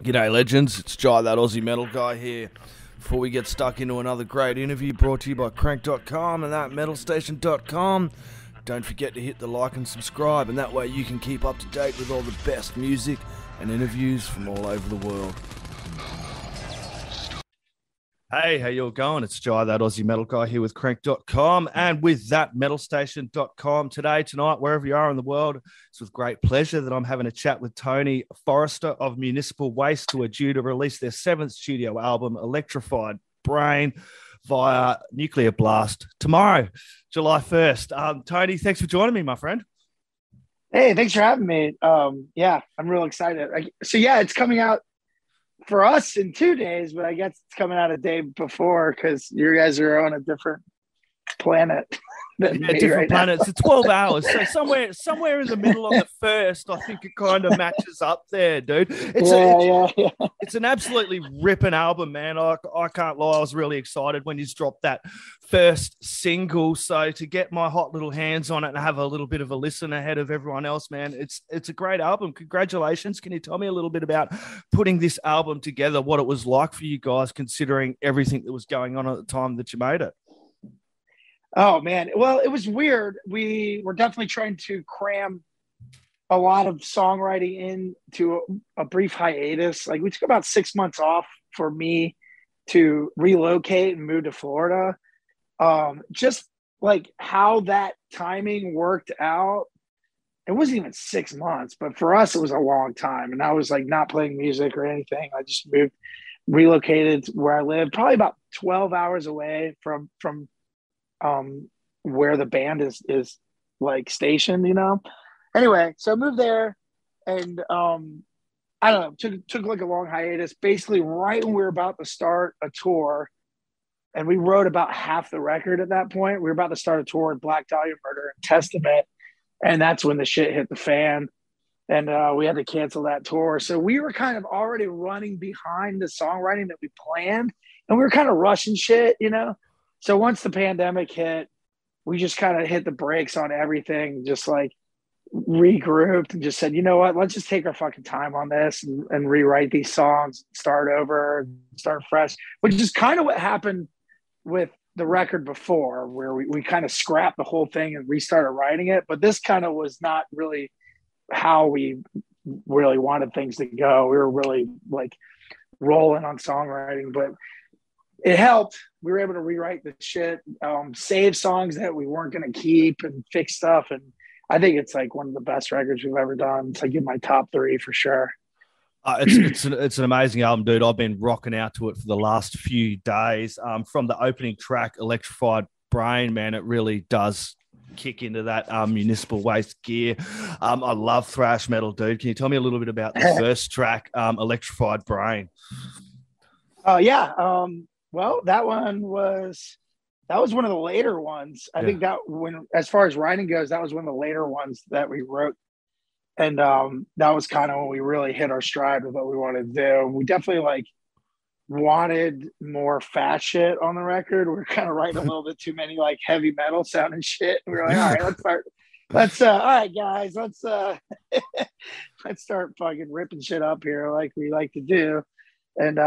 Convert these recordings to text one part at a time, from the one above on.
G'day, legends. It's Jai, that Aussie metal guy here. Before we get stuck into another great interview brought to you by crank.com and that metalstation.com, don't forget to hit the like and subscribe, and that way you can keep up to date with all the best music and interviews from all over the world. Hey, how you all going? It's Jai, that Aussie metal guy here with crank.com and with that metalstation.com. Tonight, wherever you are in the world, it's with great pleasure that I'm having a chat with Tony Foresta of Municipal, who are due to release their 7th studio album, Electrified Brain, via Nuclear Blast tomorrow, July 1st. Tony, thanks for joining me, my friend. Hey, thanks for having me. Yeah, I'm real excited. It's coming out for us in 2 days, but I guess it's coming out a day before because you guys are on a different planet. Different planets. It's 12 hours. So somewhere in the middle of the first, I think it kind of matches up there, dude. It's an absolutely ripping album, man. I can't lie. I was really excited when you dropped that first single. So to get my hot little hands on it and have a little bit of a listen ahead of everyone else, man, it's a great album. Congratulations. Can you tell me a little bit about putting this album together, what it was like for you guys, considering everything that was going on at the time that you made it? Oh, man. Well, it was weird. We were definitely trying to cram a lot of songwriting into a brief hiatus. Like, we took about 6 months off for me to relocate and move to Florida. Just like how that timing worked out, it wasn't even 6 months, but for us, it was a long time. And I was like not playing music or anything. I just relocated to where I live, probably about 12 hours away from where the band is like stationed, you know. Anyway, so I moved there, and I don't know, took like a long hiatus, basically right when we were about to start a tour, and we wrote about half the record at that point. We were about to start a tour with Black Dahlia Murder and Testament, and that's when the shit hit the fan, and we had to cancel that tour. So we were kind of already running behind the songwriting that we planned, and we were kind of rushing shit, you know. So once the pandemic hit, we just kind of hit the brakes on everything, just like regrouped and just said, you know what, let's just take our fucking time on this and rewrite these songs, start over, start fresh, which is kind of what happened with the record before, where we kind of scrapped the whole thing and restarted writing it. But this kind of was not really how we really wanted things to go. We were really like rolling on songwriting, but it helped. We were able to rewrite the shit, save songs that we weren't going to keep, and fix stuff. And I think it's like one of the best records we've ever done. It's like in my top 3 for sure. It's an amazing album, dude. I've been rocking out to it for the last few days. From the opening track, Electrified Brain, man, it really does kick into that Municipal Waste gear. I love thrash metal, dude. Can you tell me a little bit about the first track, Electrified Brain? Well, that was one of the later ones. I think that when, as far as writing goes, that was one of the later ones that we wrote. And that was kind of when we really hit our stride with what we wanted to do. We definitely like wanted more fast shit on the record. We were kind of writing a little bit too many like heavy metal sounding shit. We were like, all right, all right, guys, let's start fucking ripping shit up here like we like to do. And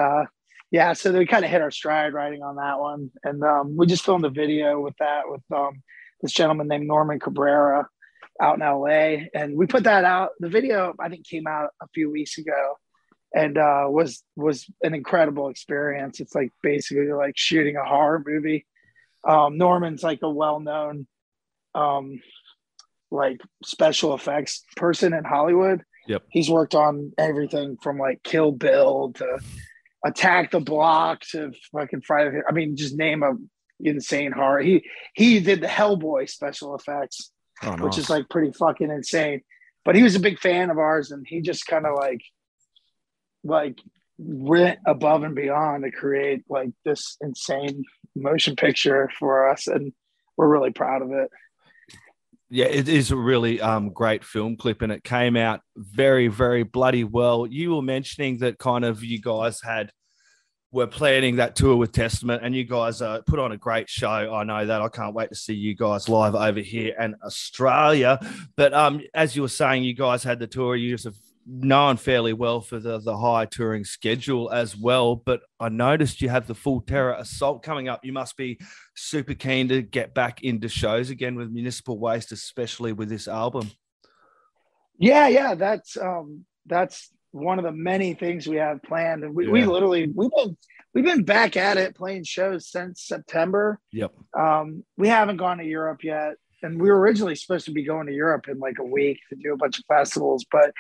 so we kind of hit our stride writing on that one. And we just filmed a video with this gentleman named Norman Cabrera out in LA. And we put that out. The video, I think, came out a few weeks ago, and was an incredible experience. It's like basically like shooting a horror movie. Norman's like a well-known like special effects person in Hollywood. Yep. He's worked on everything from like Kill Bill to Attack the Block to fucking Friday. I mean, just name a insane horror. He did the Hellboy special effects, which is like pretty fucking insane. But he was a big fan of ours, and he just kind of like went above and beyond to create like this insane motion picture for us, and we're really proud of it. Yeah, it is a really great film clip, and it came out very, very bloody well. You were mentioning that kind of you guys were planning that tour with Testament, and you guys put on a great show. I know that. I can't wait to see you guys live over here in Australia. But as you were saying, you guys had the tour. You just have known fairly well for the high touring schedule as well, but I noticed you have the Full Terror Assault coming up. You must be super keen to get back into shows again with Municipal Waste, especially with this album. Yeah, that's one of the many things we have planned, and we literally we've been back at it playing shows since September. Yep. We haven't gone to Europe yet, and we were originally supposed to be going to Europe in like a week to do a bunch of festivals, but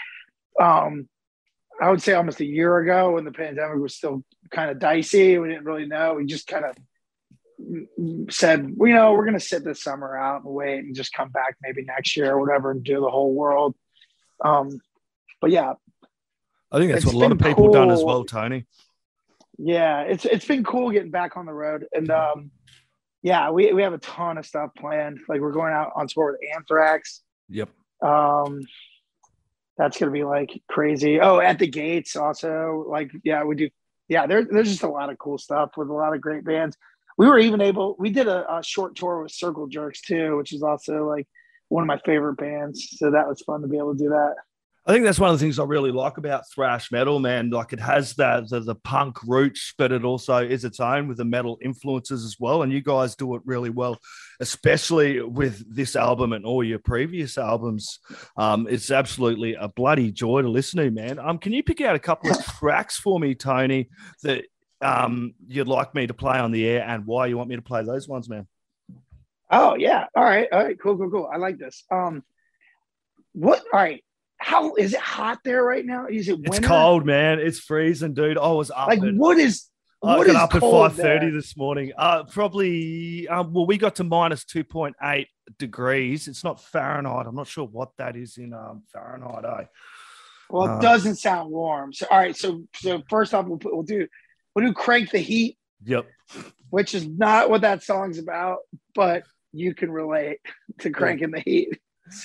I would say almost a year ago, when the pandemic was still kind of dicey, we didn't really know. We just kind of said, we're going to sit this summer out and wait and just come back maybe next year or whatever and do the whole world. But yeah, I think that's what a lot of people done as well, Tony. Yeah, it's been cool getting back on the road, and we have a ton of stuff planned. Like, we're going out on tour with Anthrax. Yep. That's gonna be like crazy. Oh, At the Gates also. Like, we do. Yeah, there's just a lot of cool stuff with a lot of great bands. We did a short tour with Circle Jerks too, which is also like one of my favorite bands. So that was fun to be able to do that. I think that's one of the things I really like about thrash metal, man. Like, it has the punk roots, but it also is its own with the metal influences as well. And you guys do it really well, especially with this album and all your previous albums. It's absolutely a bloody joy to listen to, man. Can you pick out a couple of tracks for me, Tony, that you'd like me to play on the air, and why you want me to play those ones, man? Oh, yeah. All right. Cool. I like this. All right. How is it hot there right now? Is it winter? It's cold, man. It's freezing, dude. I was up. Like, what is up at 5:30 this morning. Probably. We got to minus 2.8 degrees. It's not Fahrenheit. I'm not sure what that is in Fahrenheit. Well, it doesn't sound warm. So, all right. So first off, we'll do Crank the Heat. Yep. Which is not what that song's about, but you can relate to Cranking the Heat.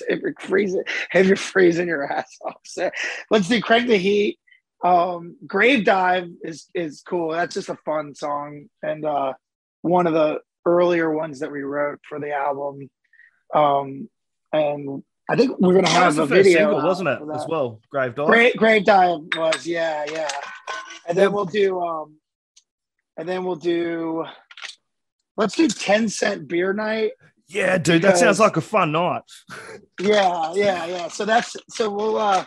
If you're freezing your ass off. So let's do Crank the Heat. Grave Dive is cool. That's just a fun song, and one of the earlier ones that we wrote for the album. And I think we're gonna have a video, single, wasn't it, as well? Grave Dive. Grave Dive was, yeah. And then we'll do. Let's do 10 Cent Beer Night. Yeah, dude, that sounds like a fun night. Yeah. So we'll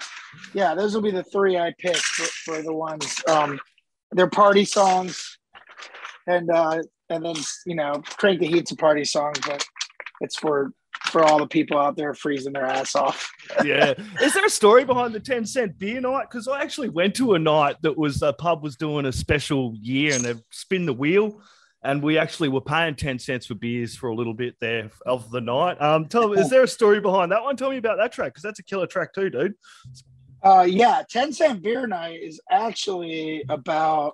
those will be the three I picked for the ones. They're party songs, and then Crank the Heat's a party song, but it's for all the people out there freezing their ass off. Yeah. Is there a story behind the 10 Cent Beer Night? Because I actually went to a night that was a pub was doing a special year, and they've spin the wheel. And we actually were paying 10 cents for beers for a little bit there of the night. Tell me, is there a story behind that one? Tell me about that track, because that's a killer track too, dude. 10 Cent Beer Night is actually about,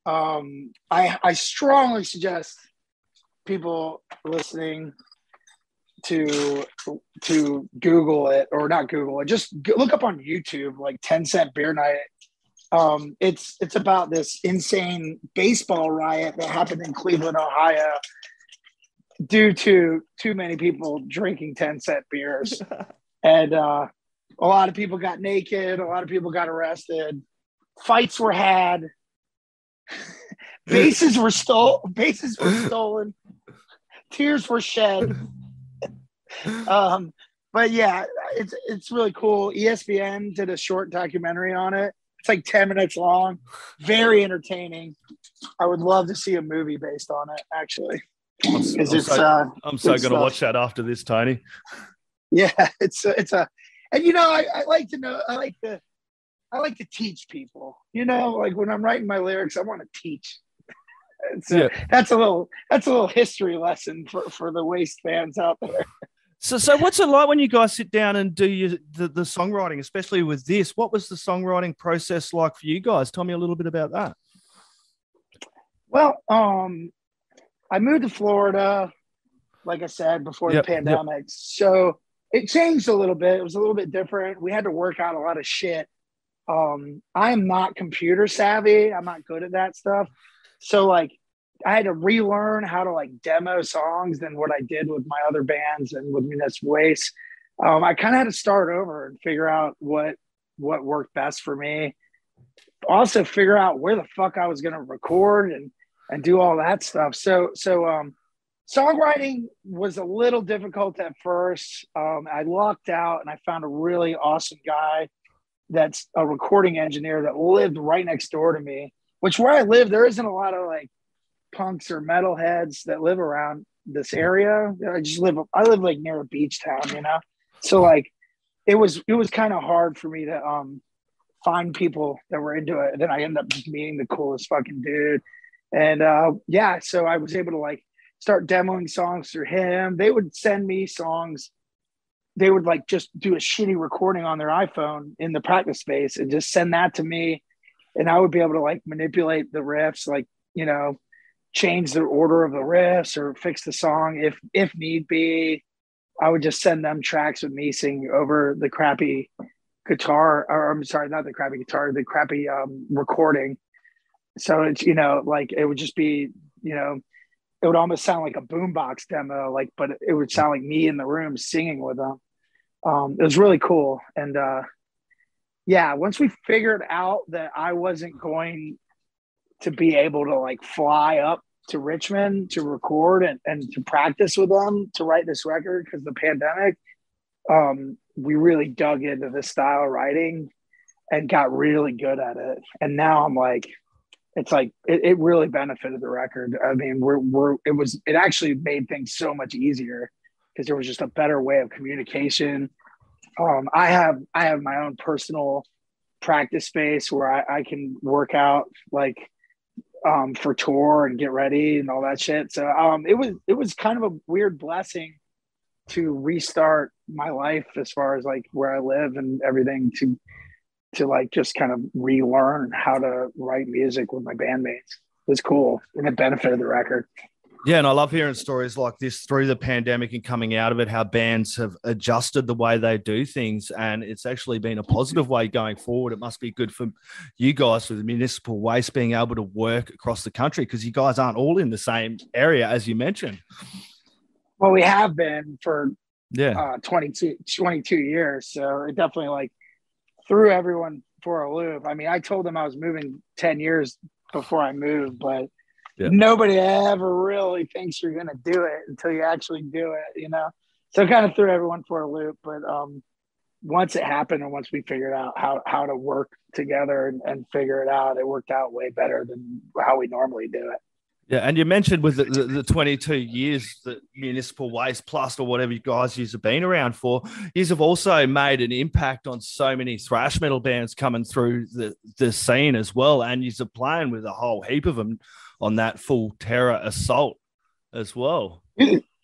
I strongly suggest people listening to Google it, or not Google it, just look up on YouTube, like 10 Cent Beer Night. It's about this insane baseball riot that happened in Cleveland, Ohio, due to too many people drinking 10 cent beers. And a lot of people got naked. A lot of people got arrested. Fights were had. Bases were stolen. Tears were shed. But yeah, it's really cool. ESPN did a short documentary on it. It's like 10 minutes long, very entertaining. I would love to see a movie based on it, actually. I'm so going to watch that after this, Tony. Yeah, and I like to know. I like to teach people. Like when I'm writing my lyrics, I want to teach. That's a little history lesson for the Waste fans out there. So what's it like when you guys sit down and do the songwriting, especially with this? What was the songwriting process like for you guys? Tell me a little bit about that. Well, I moved to Florida, like I said, before the pandemic. So it changed a little bit. It was a little bit different. We had to work out a lot of shit. I'm not computer savvy. I'm not good at that stuff. So like, I had to relearn how to like demo songs than what I did with my other bands and with Municipal Waste. I kind of had to start over and figure out what what worked best for me. Also figure out where the fuck I was going to record and do all that stuff. So songwriting was a little difficult at first. I lucked out and I found a really awesome guy that's a recording engineer that lived right next door to me, which where I live, there isn't a lot of like punks or metalheads that live around this area. I live like near a beach town, you know? So like, it was kind of hard for me to find people that were into it. And then I ended up just meeting the coolest fucking dude. And so I was able to like start demoing songs through him. They would send me songs. They would like just do a shitty recording on their iPhone in the practice space and just send that to me. And I would be able to like manipulate the riffs, like, you know, change the order of the riffs or fix the song if need be. I would just send them tracks with me singing over the crappy guitar, or I'm sorry, not the crappy guitar, the crappy recording. So it's, you know, like it would just be, you know, it would almost sound like a boombox demo, like, but it would sound like me in the room singing with them. It was really cool. And once we figured out that I wasn't going to be able to like fly up to Richmond to record and to practice with them to write this record because of the pandemic, we really dug into this style of writing and got really good at it. And now I'm like, it's like, it really benefited the record. I mean, it actually made things so much easier because there was just a better way of communication. I have my own personal practice space where I can work out like, for tour and get ready and all that shit. So it was kind of a weird blessing to restart my life as far as like where I live and everything to like just kind of relearn how to write music with my bandmates. It was cool and it benefited the record. Yeah, and I love hearing stories like this through the pandemic and coming out of it, how bands have adjusted the way they do things, and it's actually been a positive way going forward. It must be good for you guys with the Municipal Waste being able to work across the country because you guys aren't all in the same area, as you mentioned. Well, we have been for 22 years, so it definitely like threw everyone for a loop. I mean, I told them I was moving 10 years before I moved, but nobody ever really thinks you're going to do it until you actually do it, you know? So it kind of threw everyone for a loop. But once it happened and once we figured out how to work together and figure it out, it worked out way better than how we normally do it. Yeah, and you mentioned with the 22 years that Municipal Waste Plus or whatever you guys have been around for, you have also made an impact on so many thrash metal bands coming through the scene as well, and you're playing with a whole heap of them on that Full Terror Assault as well.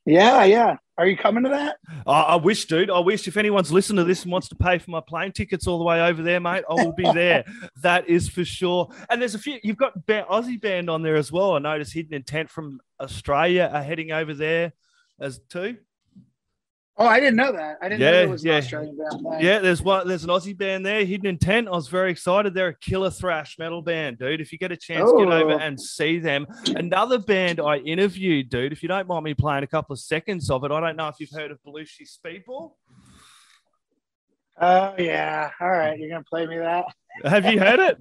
Yeah. Are you coming to that? I wish, dude. I wish if anyone's listening to this and wants to pay for my plane tickets all the way over there, mate, I will be there. That is for sure. And there's a few, you've got Aussie band on there as well. I noticed Hidden Intent from Australia are heading over there as too. Oh, I didn't know that. I didn't know there was an Australian band. Yeah, there's an Aussie band there, Hidden Intent. I was very excited. They're a killer thrash metal band, dude. If you get a chance, get over and see them. Another band I interviewed, dude, if you don't mind me playing a couple of seconds of it, I don't know if you've heard of Belushi Speedball. Oh, yeah. All right. You're going to play me that? Have you heard it?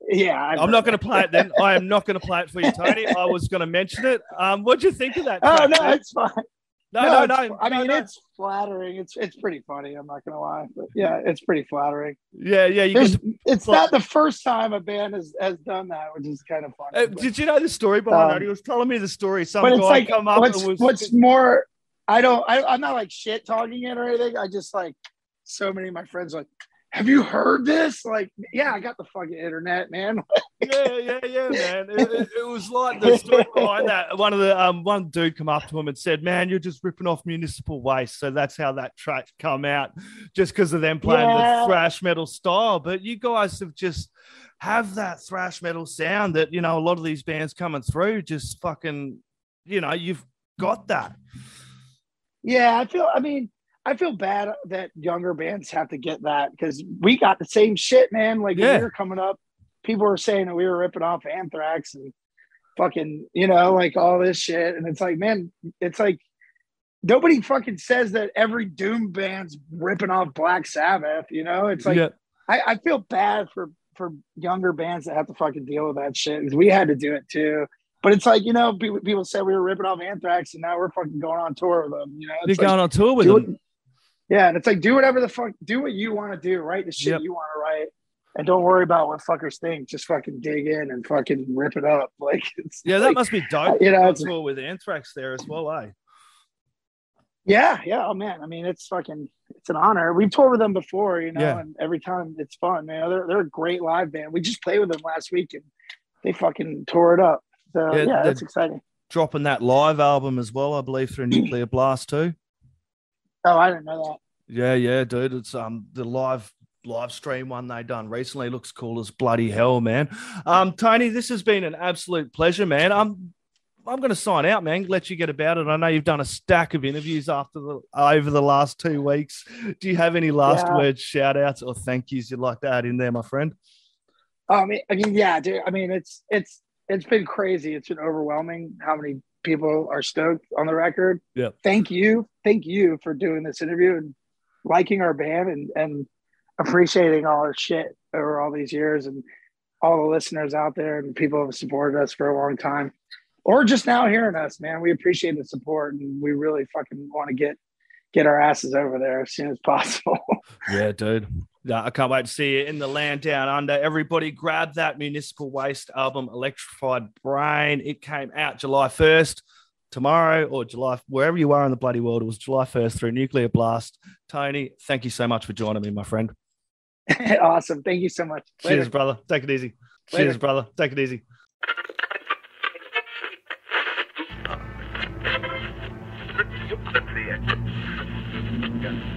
Yeah. I'm not going to play it then. I am not going to play it for you, Tony. I was going to mention it. What'd you think of that track? Oh, no, it's fine. No. I mean, it's flattering. It's pretty funny. I'm not gonna lie, but yeah, it's pretty flattering. Yeah. It's not the first time a band has done that, which is kind of funny. Did you know the story behind that? He was telling me the story. Some guy like, come up and was. What's more, I'm not like shit talking it or anything. I just like so many of my friends like, have you heard this? Like, yeah, I got the fucking internet, man. yeah, man. It was like the story behind that. One dude come up to him and said, "Man, you're just ripping off Municipal Waste." So that's how that track come out, just because of them playing the thrash metal style. But you guys have that thrash metal sound that, you know, a lot of these bands coming through just fucking, you know, you've got that. Yeah, I feel bad that younger bands have to get that because we got the same shit, man. Like when we were coming up, people were saying that we were ripping off Anthrax and fucking, you know, like all this shit. And it's like, man, it's like nobody fucking says that every doom band's ripping off Black Sabbath, you know? It's like I feel bad for younger bands that have to fucking deal with that shit, because we had to do it too. But it's like, people said we were ripping off Anthrax, and now we're fucking going on tour with them. You're going on tour with them. Yeah, and it's like, do whatever the fuck, do what you want to do, write the shit you want to write, and don't worry about what fuckers think. Just fucking dig in and fucking rip it up. Like, that must be dope. It's tour with Anthrax there as well, eh? Yeah. Oh man, I mean, it's an honor. We've toured with them before, and every time it's fun, man. They're a great live band. We just played with them last week, and they fucking tore it up. So it's exciting. Dropping that live album as well, I believe, through Nuclear Blast too. Oh, I didn't know that. Yeah, dude. It's the live stream one they done recently. Looks cool as bloody hell, man. Tony, this has been an absolute pleasure, man. I'm going to sign out, man. Let you get about it. I know you've done a stack of interviews over the last 2 weeks. Do you have any last words, shout outs, or thank yous you'd like to add in there, my friend? I mean, yeah, dude. I mean, it's been crazy. It's been overwhelming how many people are stoked on the record. Yeah. Thank you for doing this interview and liking our band and appreciating all our shit over all these years, and all the listeners out there and people who have supported us for a long time, or just now hearing us, man. We appreciate the support, and we really fucking want to get our asses over there as soon as possible. Yeah, dude. I can't wait to see you in the land down under. Everybody grab that Municipal Waste album, Electrified Brain. It came out July 1st, tomorrow, or July, wherever you are in the bloody world. It was July 1st through Nuclear Blast. Tony, thank you so much for joining me, my friend. Awesome. Thank you so much. Later. Cheers, brother. Take it easy. Later. Cheers, brother. Take it easy. That's the end.